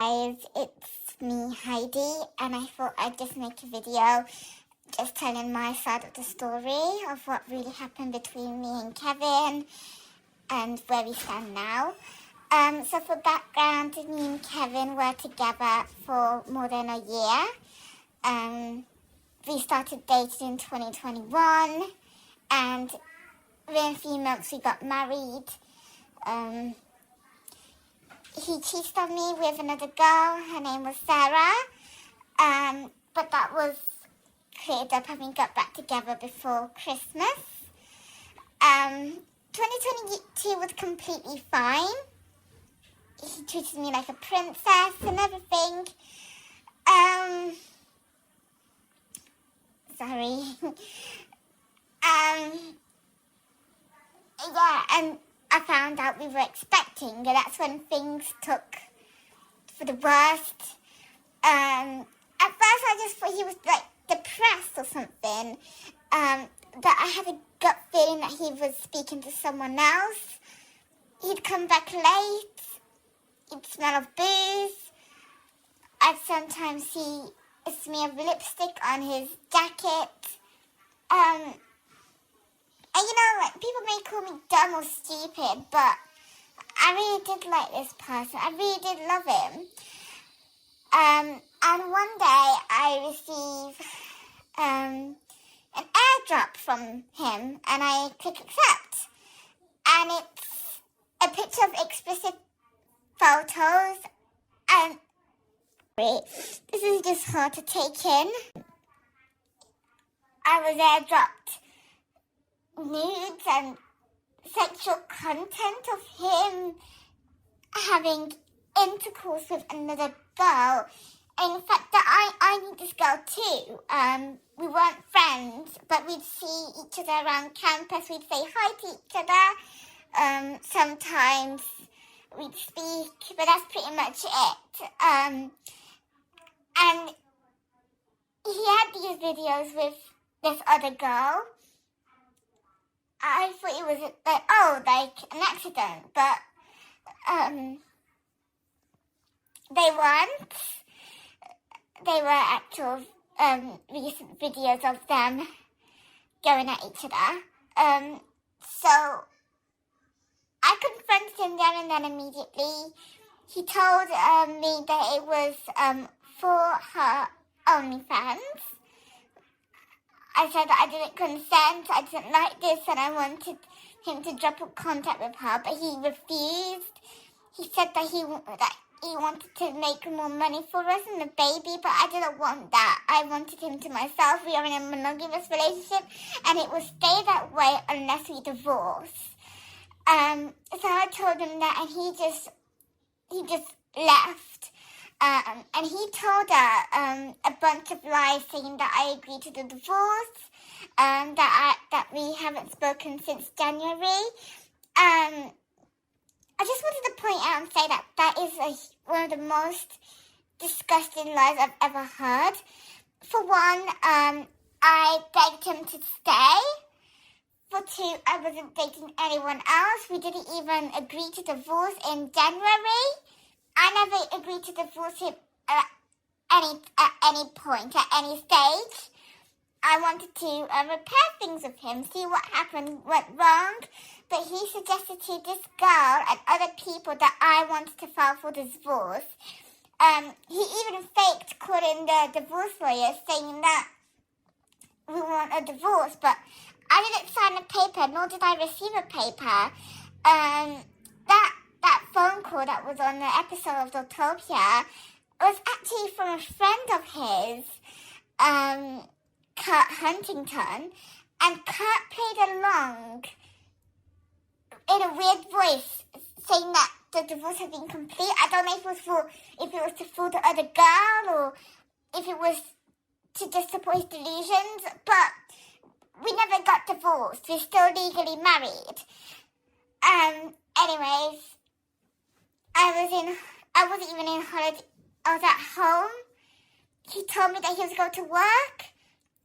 guys, it's me, Heidi, and I thought I'd just make a video just telling my side of the story of what really happened between me and Kevin and where we stand now. So for background, me and Kevin were together for more than a year. We started dating in 2021, and within a few months we got married. He cheated on me with another girl. Her name was Sarah. But that was cleared up and we got back together before Christmas. 2022 was completely fine. He treated me like a princess and everything. Sorry. Yeah, and I found out we were expecting, and that's when things took for the worst. At first I just thought he was like depressed or something, but I had a gut feeling that he was speaking to someone else. He'd come back late, he'd smell of booze, I'd sometimes see a smear of lipstick on his jacket. And you know, like, people may call me dumb or stupid, but I really did like this person. I really did love him. And one day I received an airdrop from him, and I click accept. And it's a picture of explicit photos, and this is just hard to take in. I was airdropped nudes and sexual content of him having intercourse with another girl. And in fact, that I knew this girl too. We weren't friends, but we'd see each other around campus. We'd say hi to each other. Sometimes we'd speak, but that's pretty much it. And he had these videos with this other girl. I thought it was like an accident, but they weren't. They were actual recent videos of them going at each other. So I confronted him there and then immediately. He told me that it was for her OnlyFans. I said that I didn't consent, I didn't like this, and I wanted him to drop up contact with her, but he refused. He said that he wanted to make more money for us and the baby, but I didn't want that. I wanted him to myself. We are in a monogamous relationship, and it will stay that way unless we divorce. So I told him that, and he just left. And he told her a bunch of lies, saying that I agreed to the divorce, that we haven't spoken since January. I just wanted to point out and say that is one of the most disgusting lies I've ever heard. For one, I begged him to stay. For two, I wasn't dating anyone else. We didn't even agree to divorce in January. I never agreed to divorce him at any point, at any stage. I wanted to repair things with him, see what went wrong, but he suggested to this girl and other people that I wanted to file for divorce. He even faked calling the divorce lawyer, saying that we want a divorce, but I didn't sign a paper, nor did I receive a paper. That phone call that was on the episode of Autopia was actually from a friend of his, Kurt Huntington, and Kurt played along in a weird voice, saying that the divorce had been complete. I don't know if it was to fool the other girl, or if it was to just support his delusions, but we never got divorced. We're still legally married. Anyways, I wasn't even in holiday. I was at home. He told me that he was going to work,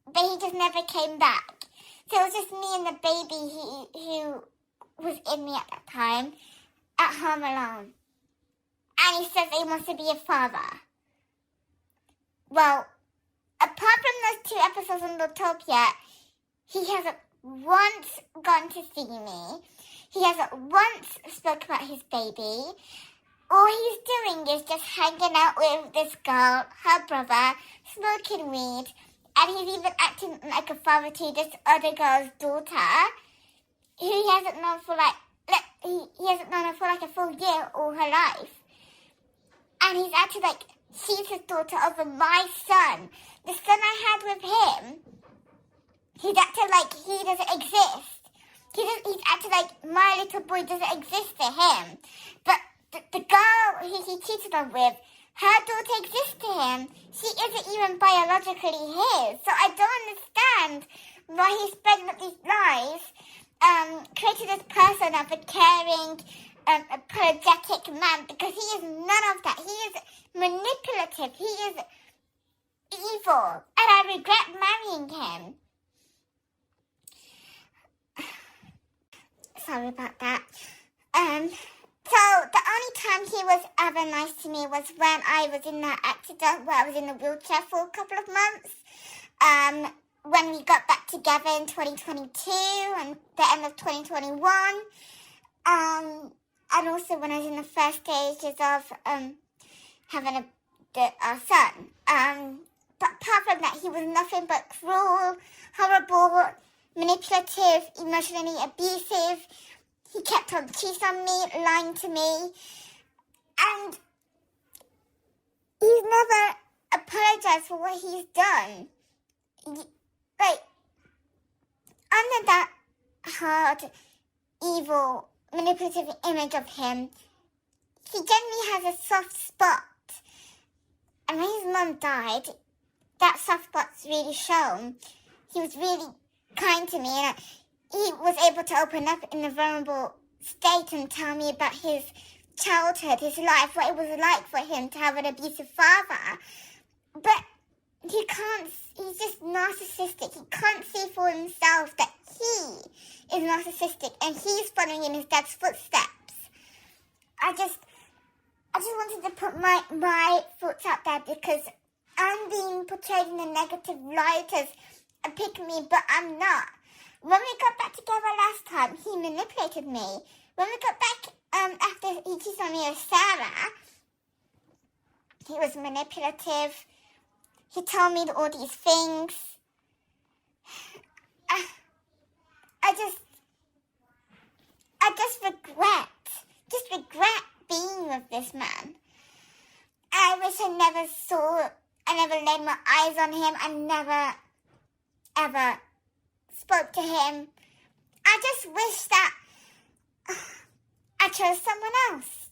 but he just never came back. So it was just me and the baby who was in me at that time, at home alone. and he says he wants to be a father. Well, apart from those 2 episodes on Autopia, he hasn't once gone to see me. He hasn't once spoke about his baby. All he's doing is just hanging out with this girl, her brother, smoking weed, and he's even acting like a father to this other girl's daughter, who he hasn't known for he hasn't known her for like a full year all her life. And he's acting like she's his daughter over my son. The son I had with him, he's acting like he doesn't exist. He's acting like my little boy doesn't exist to him. But the girl he cheated on with, her daughter exists to him. She isn't even biologically his. So I don't understand why he's spreading up these lies, creating this person of a caring, apologetic man, because he is none of that. He is manipulative. He is evil. And I regret marrying him. Sorry about that. So the only time he was ever nice to me was when I was in that accident where I was in a wheelchair for a couple of months. When we got back together in 2022 and the end of 2021. And also when I was in the first stages of having a son. But apart from that, he was nothing but cruel, horrible, manipulative, emotionally abusive. He kept on cheating on me, lying to me, and he's never apologized for what he's done. Like, under that hard, evil, manipulative image of him, he generally has a soft spot. And when his mum died, that soft spot's really shown. He was really kind to me, and he was able to open up in a vulnerable state and tell me about his childhood, his life, what it was like for him to have an abusive father. But he's just narcissistic. He can't see for himself that he is narcissistic and he's following in his dad's footsteps. I just wanted to put my thoughts out there because I'm being portrayed in a negative light as a pick-me, but I'm not. When we got back together last time, he manipulated me. When we got back after he cheated on me with Sarah, he was manipulative. He told me all these things. I just regret being with this man. I wish I never laid my eyes on him. I never, ever spoke to him. I just wish that I chose someone else.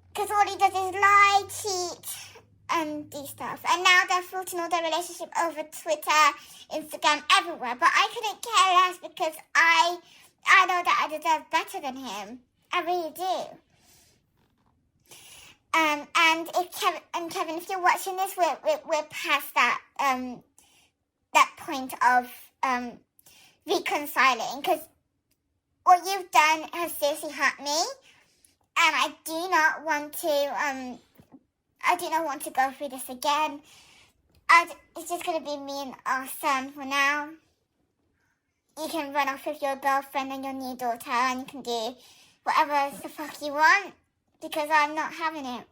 Because all he does is lie, cheat, and do stuff. And now they're floating all their relationship over Twitter, Instagram, everywhere. But I couldn't care less because I know that I deserve better than him. I really do. And Kevin, if you're watching this, we're past that that point of reconciling, because what you've done has seriously hurt me, and I do not want to go through this again. It's just gonna be me and our son for now. You can run off with your girlfriend and your new daughter, and you can do whatever the fuck you want, because I'm not having it.